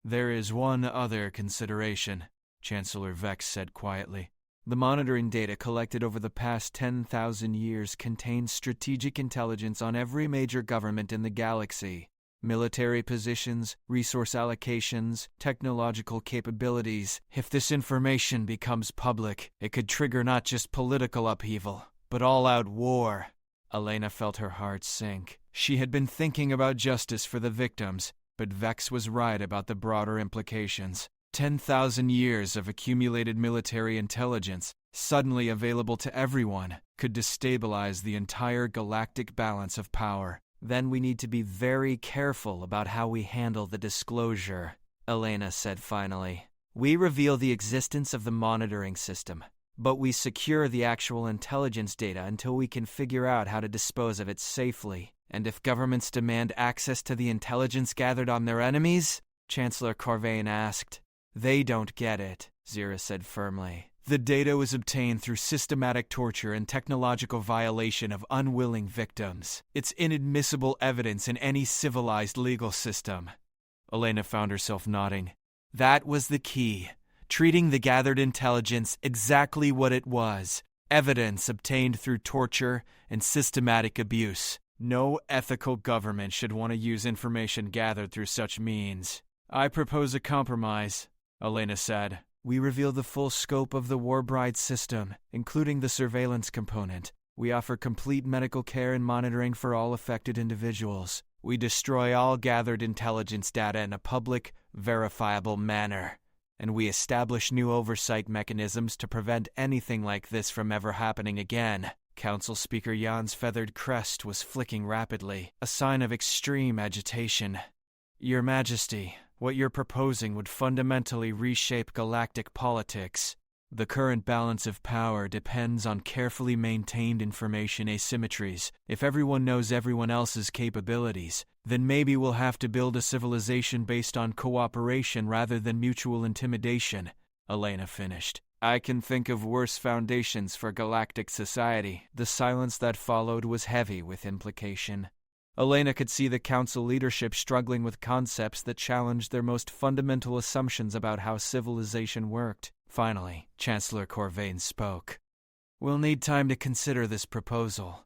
Speaker 1: There is one other consideration, Chancellor Vex said quietly. The monitoring data collected over the past 10,000 years contains strategic intelligence on every major government in the galaxy. Military positions, resource allocations, technological capabilities. If this information becomes public, it could trigger not just political upheaval, but all-out war. Elena felt her heart sink. She had been thinking about justice for the victims, but Vex was right about the broader implications. 10,000 years of accumulated military intelligence, suddenly available to everyone, could destabilize the entire galactic balance of power. Then we need to be very careful about how we handle the disclosure, Elena said finally. We reveal the existence of the monitoring system, but we secure the actual intelligence data until we can figure out how to dispose of it safely. And if governments demand access to the intelligence gathered on their enemies? Chancellor Corvain asked. They don't get it, Zira said firmly. The data was obtained through systematic torture and technological violation of unwilling victims. It's inadmissible evidence in any civilized legal system. Elena found herself nodding. That was the key. Treating the gathered intelligence exactly what it was. Evidence obtained through torture and systematic abuse. No ethical government should want to use information gathered through such means. I propose a compromise, Elena said. We reveal the full scope of the War Bride system, including the surveillance component. We offer complete medical care and monitoring for all affected individuals. We destroy all gathered intelligence data in a public, verifiable manner. And we establish new oversight mechanisms to prevent anything like this from ever happening again. Council Speaker Yan's feathered crest was flicking rapidly, a sign of extreme agitation. Your Majesty, what you're proposing would fundamentally reshape galactic politics. The current balance of power depends on carefully maintained information asymmetries. If everyone knows everyone else's capabilities, then maybe we'll have to build a civilization based on cooperation rather than mutual intimidation, Elena finished. I can think of worse foundations for galactic society. The silence that followed was heavy with implication. Elena could see the council leadership struggling with concepts that challenged their most fundamental assumptions about how civilization worked. Finally, Chancellor Corvain spoke. We'll need time to consider this proposal.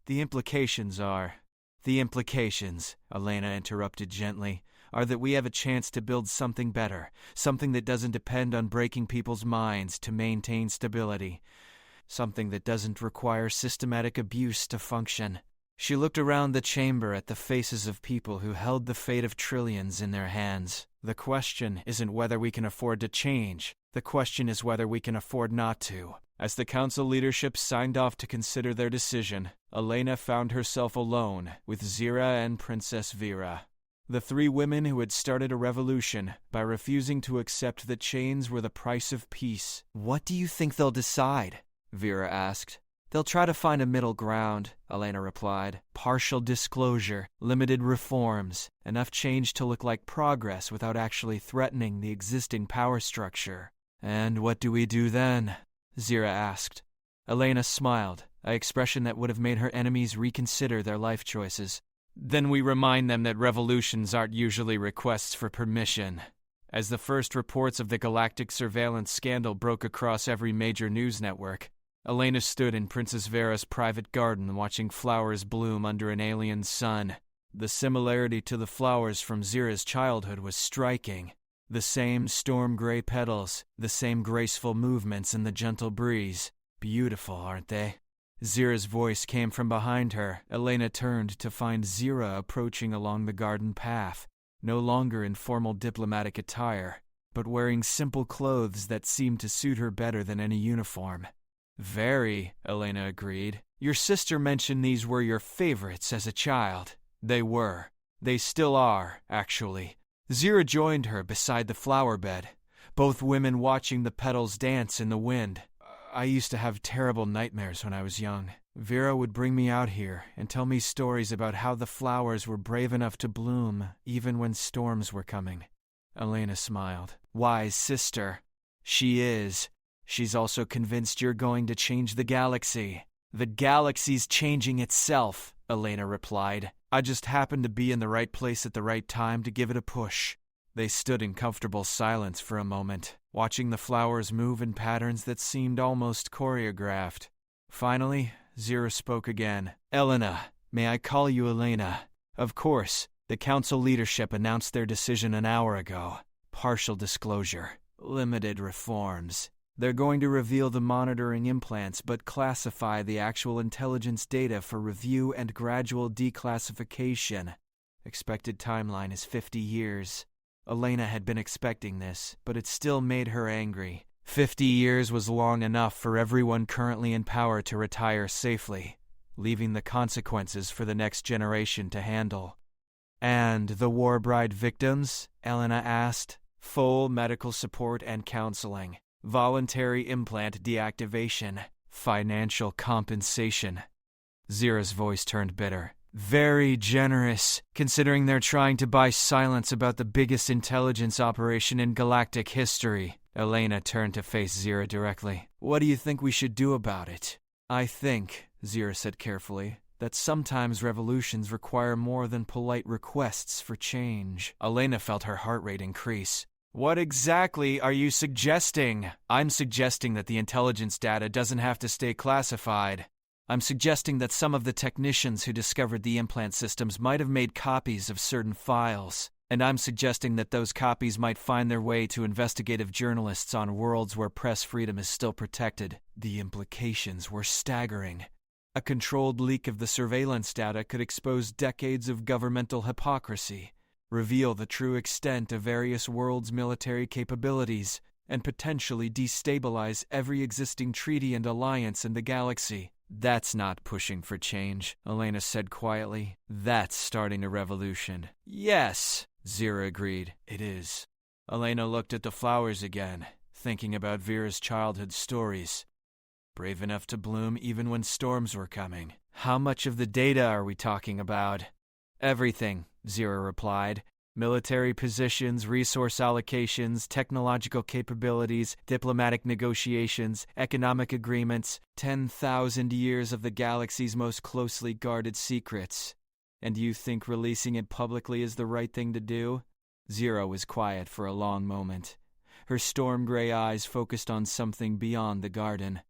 Speaker 1: The implications are, The implications, Elena interrupted gently, are that we have a chance to build something better, something that doesn't depend on breaking people's minds to maintain stability, something that doesn't require systematic abuse to function. She looked around the chamber at the faces of people who held the fate of trillions in their hands. The question isn't whether we can afford to change. The question is whether we can afford not to. As the council leadership signed off to consider their decision, Elena found herself alone with Zira and Princess Vera, the three women who had started a revolution by refusing to accept that chains were the price of peace. "What do you think they'll decide?" Vera asked. "They'll try to find a middle ground," Elena replied. "Partial disclosure, limited reforms, enough change to look like progress without actually threatening the existing power structure." "And what do we do then?" Zira asked. Elena smiled, an expression that would have made her enemies reconsider their life choices. "Then we remind them that revolutions aren't usually requests for permission." As the first reports of the Galactic surveillance scandal broke across every major news network, Elena stood in Princess Vera's private garden watching flowers bloom under an alien sun. The similarity to the flowers from Zira's childhood was striking. The same storm-gray petals, the same graceful movements in the gentle breeze. Beautiful, aren't they? Zira's voice came from behind her. Elena turned to find Zira approaching along the garden path, no longer in formal diplomatic attire, but wearing simple clothes that seemed to suit her better than any uniform. "Very," Elena agreed. "Your sister mentioned these were your favorites as a child." They were. They still are, actually. Zira joined her beside the flower bed, both women watching the petals dance in the wind. "I used to have terrible nightmares when I was young. Vera would bring me out here and tell me stories about how the flowers were brave enough to bloom even when storms were coming." Elena smiled. "Wise sister." "She is. She's also convinced you're going to change the galaxy." "The galaxy's changing itself," Elena replied. "I just happened to be in the right place at the right time to give it a push." They stood in comfortable silence for a moment, watching the flowers move in patterns that seemed almost choreographed. Finally, Zira spoke again. "Elena, may I call you Elena? Of course, the council leadership announced their decision an hour ago. Partial disclosure. Limited reforms. They're going to reveal the monitoring implants but classify the actual intelligence data for review and gradual declassification. Expected timeline is 50 years. Elena had been expecting this, but it still made her angry. 50 years was long enough for everyone currently in power to retire safely, leaving the consequences for the next generation to handle. "And the war bride victims?" Elena asked. "Full medical support and counseling. Voluntary implant deactivation. Financial compensation." Zira's voice turned bitter. "Very generous, considering they're trying to buy silence about the biggest intelligence operation in galactic history." Elena turned to face Zira directly. "What do you think we should do about it?" "I think," Zira said carefully, "that sometimes revolutions require more than polite requests for change." Elena felt her heart rate increase. "What exactly are you suggesting?" "I'm suggesting that the intelligence data doesn't have to stay classified. I'm suggesting that some of the technicians who discovered the implant systems might have made copies of certain files, and I'm suggesting that those copies might find their way to investigative journalists on worlds where press freedom is still protected." The implications were staggering. A controlled leak of the surveillance data could expose decades of governmental hypocrisy, reveal the true extent of various worlds' military capabilities, and potentially destabilize every existing treaty and alliance in the galaxy. "That's not pushing for change," Elena said quietly. "That's starting a revolution." "Yes," Zira agreed. "It is." Elena looked at the flowers again, thinking about Vera's childhood stories. Brave enough to bloom even when storms were coming. "How much of the data are we talking about?" "Everything," Zira replied. "Military positions, resource allocations, technological capabilities, diplomatic negotiations, economic agreements, 10,000 years of the galaxy's most closely guarded secrets. And you think releasing it publicly is the right thing to do?" Zira was quiet for a long moment. Her storm-gray eyes focused on something beyond the garden.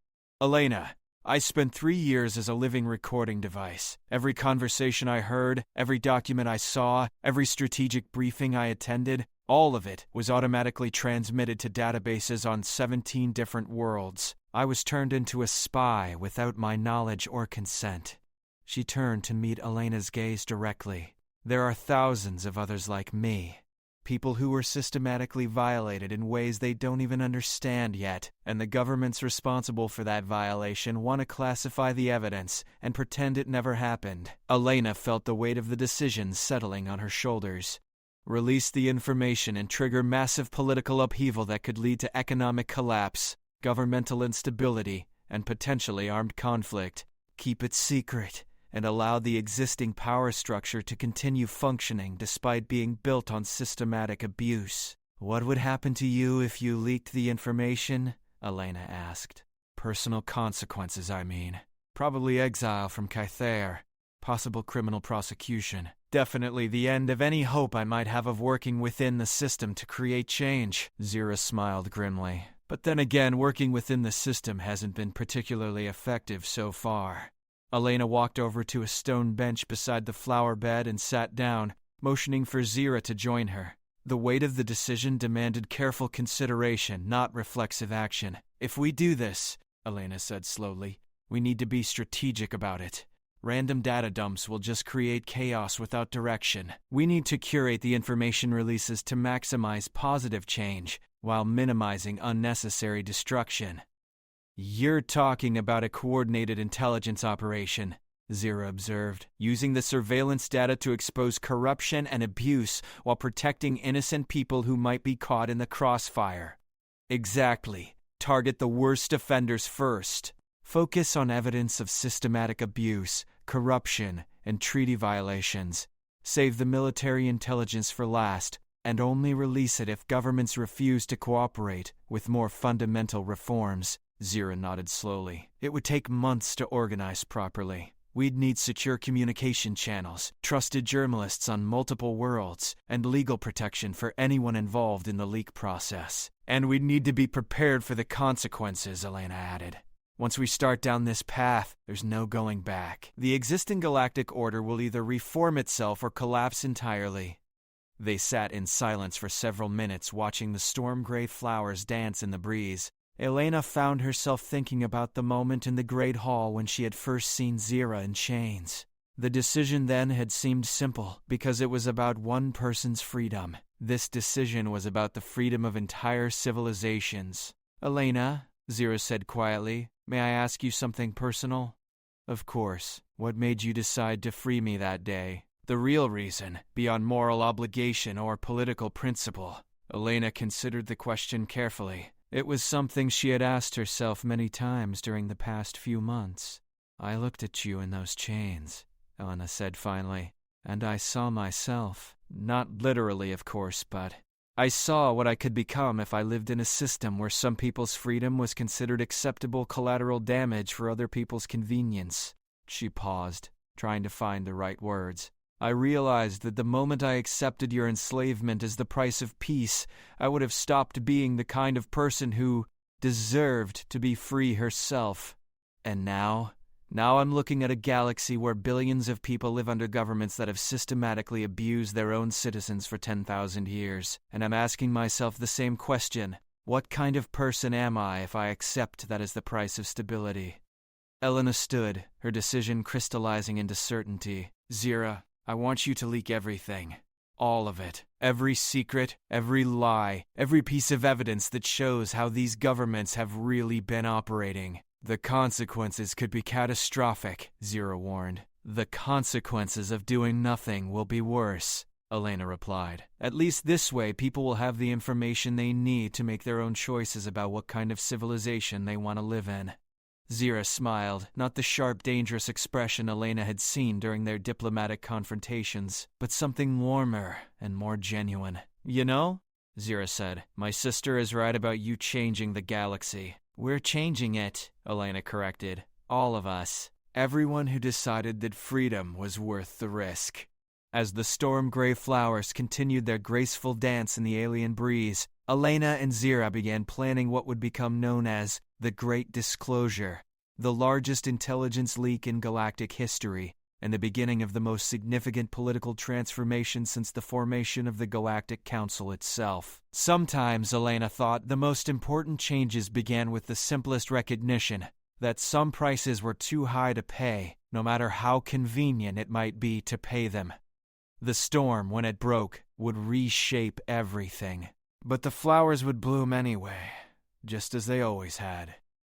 Speaker 1: "Elena, I spent 3 years as a living recording device. Every conversation I heard, every document I saw, every strategic briefing I attended, all of it was automatically transmitted to databases on 17 different worlds. I was turned into a spy without my knowledge or consent. She turned to meet Elena's gaze directly. There are thousands of others like me. People who were systematically violated in ways they don't even understand yet, and the governments responsible for that violation want to classify the evidence and pretend it never happened. Elena felt the weight of the decision settling on her shoulders. Release the information and trigger massive political upheaval that could lead to economic collapse, governmental instability, and potentially armed conflict. Keep it secret and allow the existing power structure to continue functioning despite being built on systematic abuse. What would happen to you if you leaked the information? Elena asked. Personal consequences, I mean. Probably exile from Kytherian. Possible criminal prosecution. Definitely the end of any hope I might have of working within the system to create change. Zira smiled grimly. But then again, working within the system hasn't been particularly effective so far. Elena walked over to a stone bench beside the flower bed and sat down, motioning for Zira to join her. The weight of the decision demanded careful consideration, not reflexive action. If we do this, Elena said slowly, we need to be strategic about it. Random data dumps will just create chaos without direction. We need to curate the information releases to maximize positive change, while minimizing unnecessary destruction. You're talking about a coordinated intelligence operation, Zira observed, using the surveillance data to expose corruption and abuse while protecting innocent people who might be caught in the crossfire. Exactly. Target the worst offenders first. Focus on evidence of systematic abuse, corruption, and treaty violations. Save the military intelligence for last, and only release it if governments refuse to cooperate with more fundamental reforms. Zira nodded slowly. It would take months to organize properly. We'd need secure communication channels, trusted journalists on multiple worlds, and legal protection for anyone involved in the leak process. And we'd need to be prepared for the consequences, Elena added. Once we start down this path, there's no going back. The existing galactic order will either reform itself or collapse entirely. They sat in silence for several minutes, watching the storm-gray flowers dance in the breeze. Elena found herself thinking about the moment in the Great Hall when she had first seen Zira in chains. The decision then had seemed simple, because it was about one person's freedom. This decision was about the freedom of entire civilizations. Elena, Zira said quietly, may I ask you something personal? Of course. What made you decide to free me that day? The real reason, beyond moral obligation or political principle. Elena considered the question carefully. It was something she had asked herself many times during the past few months. I looked at you in those chains, Elena said finally, and I saw myself. Not literally, of course, but I saw what I could become if I lived in a system where some people's freedom was considered acceptable collateral damage for other people's convenience. She paused, trying to find the right words. I realized that the moment I accepted your enslavement as the price of peace, I would have stopped being the kind of person who deserved to be free herself. And now I'm looking at a galaxy where billions of people live under governments that have systematically abused their own citizens for 10,000 years. And I'm asking myself the same question. What kind of person am I if I accept that as the price of stability? Elena stood, her decision crystallizing into certainty. Zira, I want you to leak everything. All of it. Every secret, every lie, every piece of evidence that shows how these governments have really been operating. The consequences could be catastrophic, Zira warned. The consequences of doing nothing will be worse, Elena replied. At least this way people will have the information they need to make their own choices about what kind of civilization they want to live in. Zira smiled, not the sharp, dangerous expression Elena had seen during their diplomatic confrontations, but something warmer and more genuine. You know, Zira said, my sister is right about you changing the galaxy. We're changing it, Elena corrected. All of us. Everyone who decided that freedom was worth the risk. As the storm-gray flowers continued their graceful dance in the alien breeze, Elena and Zira began planning what would become known as the Great Disclosure. the largest intelligence leak in galactic history, and the beginning of the most significant political transformation since the formation of the Galactic Council itself. Sometimes, Elena thought, the most important changes began with the simplest recognition that some prices were too high to pay, no matter how convenient it might be to pay them. The storm, when it broke, would reshape everything. But the flowers would bloom anyway, just as they always had.